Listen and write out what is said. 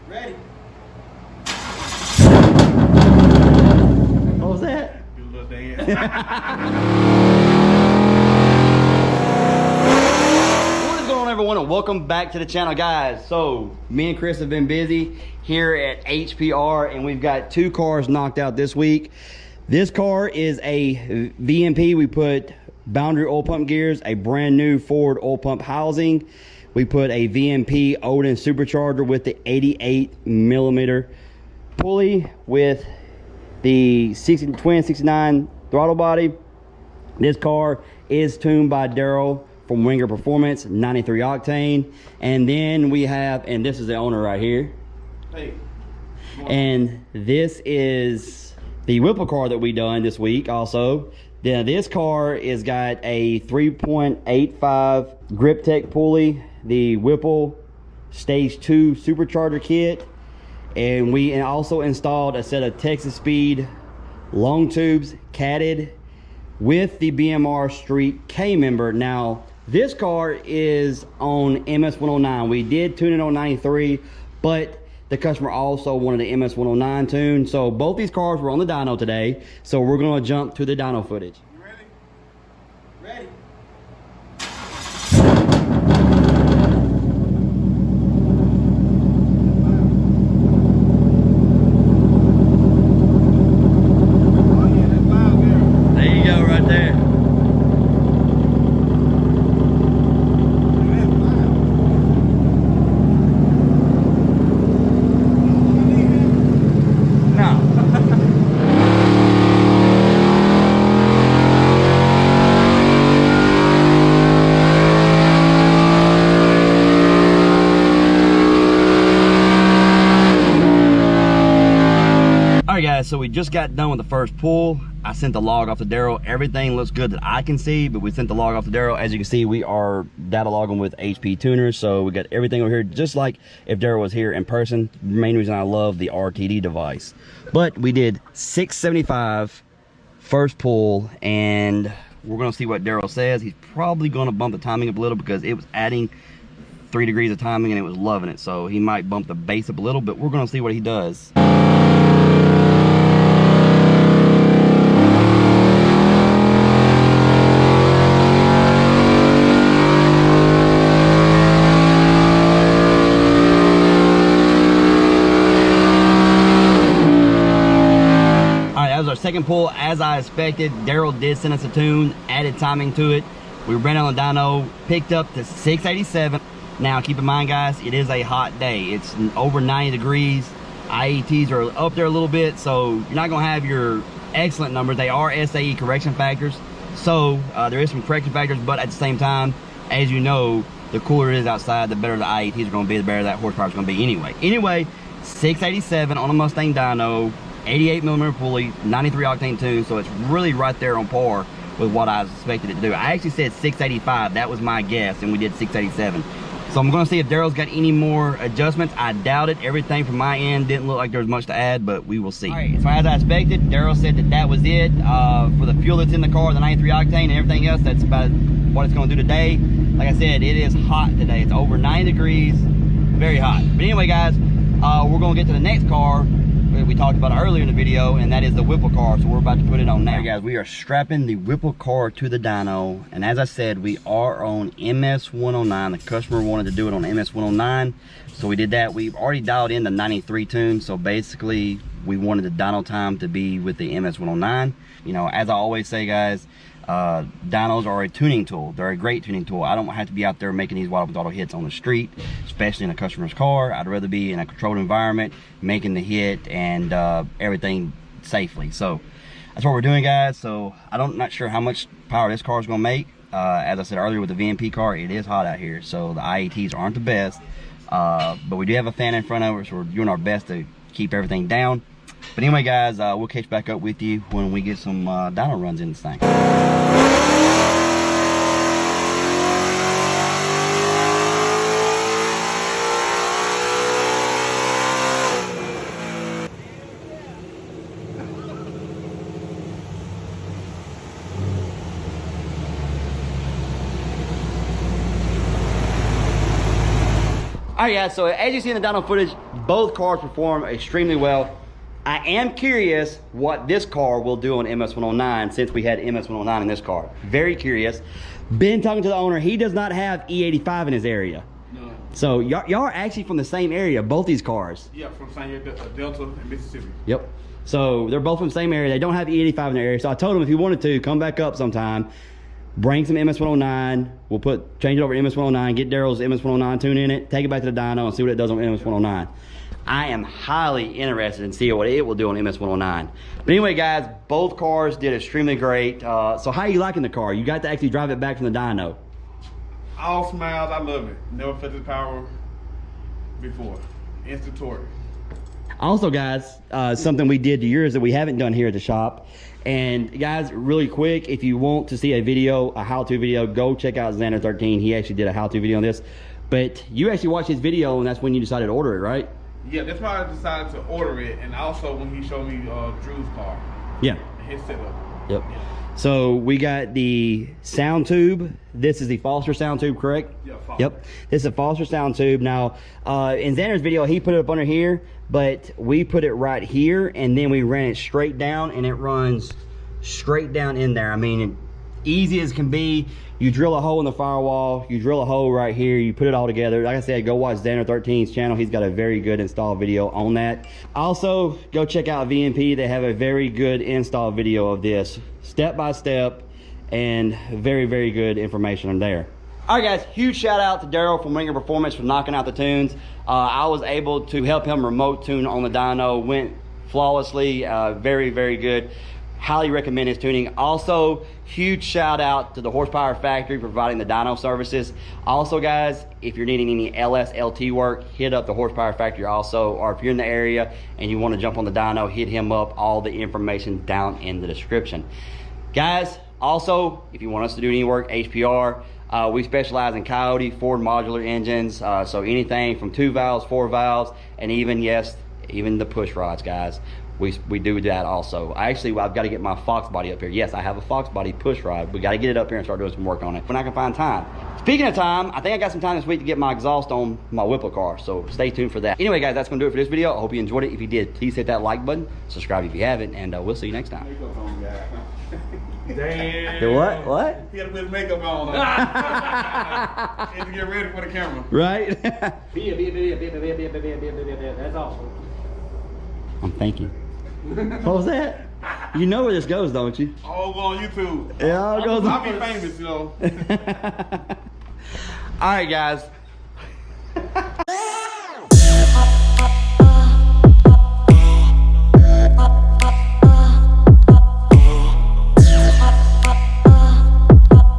Ready. What was that? Do a little dance. What is going on, everyone, and welcome back to the channel, guys. So me and Chris have been busy here at HPR, and we've got two cars knocked out this week. This car is a VMP. We put boundary oil pump gears, a brand new Ford oil pump housing. We put a VMP Odin supercharger with the 88mm pulley with the twin 69 throttle body. This car is tuned by Daryl from Wengerd Performance, 93 octane. And then we have, and this is the owner right here. Hey. And this is the Whipple car that we done this week also. Now this car is got a 3.85 Griptec pulley, the Whipple Stage 2 supercharger kit, and we also installed a set of Texas Speed long tubes catted with the BMR Street K member. Now this car is on MS109. We did tune it on 93, but the customer also wanted an MS109 tune. So both these cars were on the dyno today. So we're gonna jump to the dyno footage. You ready? Ready. There you go, right there. So we just got done with the first pull. I sent the log off to Daryl. Everything looks good that I can see, but we sent the log off to Daryl. As you can see, we are data logging with HP tuners, so we got everything over here just like if Daryl was here in person. The main reason I love the RTD device. But we did 675 first pull, and we're gonna see what Daryl says. He's probably gonna bump the timing up a little because it was adding 3 degrees of timing and it was loving it, so he might bump the base up a little, but we're gonna see what he does. Our second pull, as I expected. Daryl did send us a tune, added timing to it. We ran on the dyno, picked up to 687. Now keep in mind, guys, it is a hot day. It's over 90 degrees. IETs are up there a little bit, so you're not gonna have your excellent numbers. They are SAE correction factors, so there is some correction factors, but at the same time, as you know, the cooler it is outside, the better the IETs are gonna be, the better that horsepower is gonna be anyway. 687 on a Mustang dyno, 88mm pulley, 93 octane tune, so it's really right there on par with what I expected it to do. I actually said 685, that was my guess, and we did 687. So I'm gonna see if Daryl's got any more adjustments. I doubt it. Everything from my end didn't look like there was much to add, but we will see. All right, so as I expected, Daryl said that was it. For the fuel that's in the car, the 93 octane and everything else, that's about what it's gonna do today. Like I said, it is hot today. It's over 90 degrees, very hot. But anyway, guys, we're gonna get to the next car we talked about earlier in the video, and that is the Whipple car, so we're about to put it on now. All right, guys, we are strapping the Whipple car to the dyno, and as I said, we are on MS109. The customer wanted to do it on MS109, so we did that. We've already dialed in the 93 tune, so basically we wanted the dyno time to be with the MS109. You know, as I always say, guys, dynos are a tuning tool. They're a great tuning tool. I don't have to be out there making these wide auto hits on the street, especially in a customer's car. I'd rather be in a controlled environment, making the hit and everything safely. So that's what we're doing, guys. So not sure how much power this car is going to make. As I said earlier with the VMP car, it is hot out here, so the IETs aren't the best. But we do have a fan in front of us, so we're doing our best to keep everything down. But anyway, guys, we'll catch back up with you when we get some dyno runs in this thing. All right, guys, so as you see in the dyno footage, both cars perform extremely well. I am curious what this car will do on MS109 since we had MS109 in this car. Very curious. Been talking to the owner. He does not have E85 in his area. No. So y'all are actually from the same area, both these cars. Yeah, from San Diego, Delta and Mississippi. Yep. So they're both from the same area. They don't have E85 in their area. So I told him if he wanted to, come back up sometime, bring some MS109. We'll change it over to MS109, get Daryl's MS109 tune in it, take it back to the dyno and see what it does on MS109. I am highly interested in seeing what it will do on MS109. But anyway, guys, both cars did extremely great. So how are you liking the car? You got to actually drive it back from the dyno. All smiles, I love it. Never felt this power before. Instant torque. Also, guys, something we did to yours that we haven't done here at the shop. And guys, really quick, if you want to see a video, a how-to video, go check out Xander 13. He actually did a how-to video on this. But you actually watched his video, and that's when you decided to order it, right? Yeah, that's why I decided to order it, and also when he showed me Drew's car. Yeah. His setup. Yep. Yeah. So we got the sound tube. This is the Foster sound tube, correct? Yeah, Foster. Yep. This is a Foster sound tube. Now, in Xander's video, he put it up under here, but we put it right here, and then we ran it straight down, and it runs straight down in there. I mean, easy as can be. You drill a hole in the firewall, you drill a hole right here, you put it all together. Like I said, go watch Xander 13's channel. He's got a very good install video on that. Also, go check out VMP. They have a very good install video of this, step by step, and very, very good information on there. All right, guys, huge shout out to Daryl from Wengerd Performance for knocking out the tunes. I was able to help him remote tune on the dyno, went flawlessly, very, very good. Highly recommend his tuning. Also, huge shout out to the Horsepower Factory providing the dyno services. Also, guys, if you're needing any LS LT work, hit up the Horsepower Factory also, or if you're in the area and you want to jump on the dyno, hit him up. All the information down in the description. Guys, also, if you want us to do any work, HPR, we specialize in Coyote, Ford modular engines, so anything from 2 valves, 4 valves, and even, yes, even the push rods, guys. We do that also. I've got to get my Fox body up here. Yes, I have a Fox body push rod. We got to get it up here and start doing some work on it when I can find time. Speaking of time, I think I got some time this week to get my exhaust on my Whipple car, so stay tuned for that. Anyway, guys, that's going to do it for this video. I hope you enjoyed it. If you did, please hit that like button, subscribe if you haven't, and we'll see you next time. Damn. The what? He had to put his makeup on. He had to get ready for the camera. Right? That's awesome. I'm thinking. What was that? You know where this goes, don't you? All go on YouTube. Yeah, it goes I'll be famous, you know. All right, guys.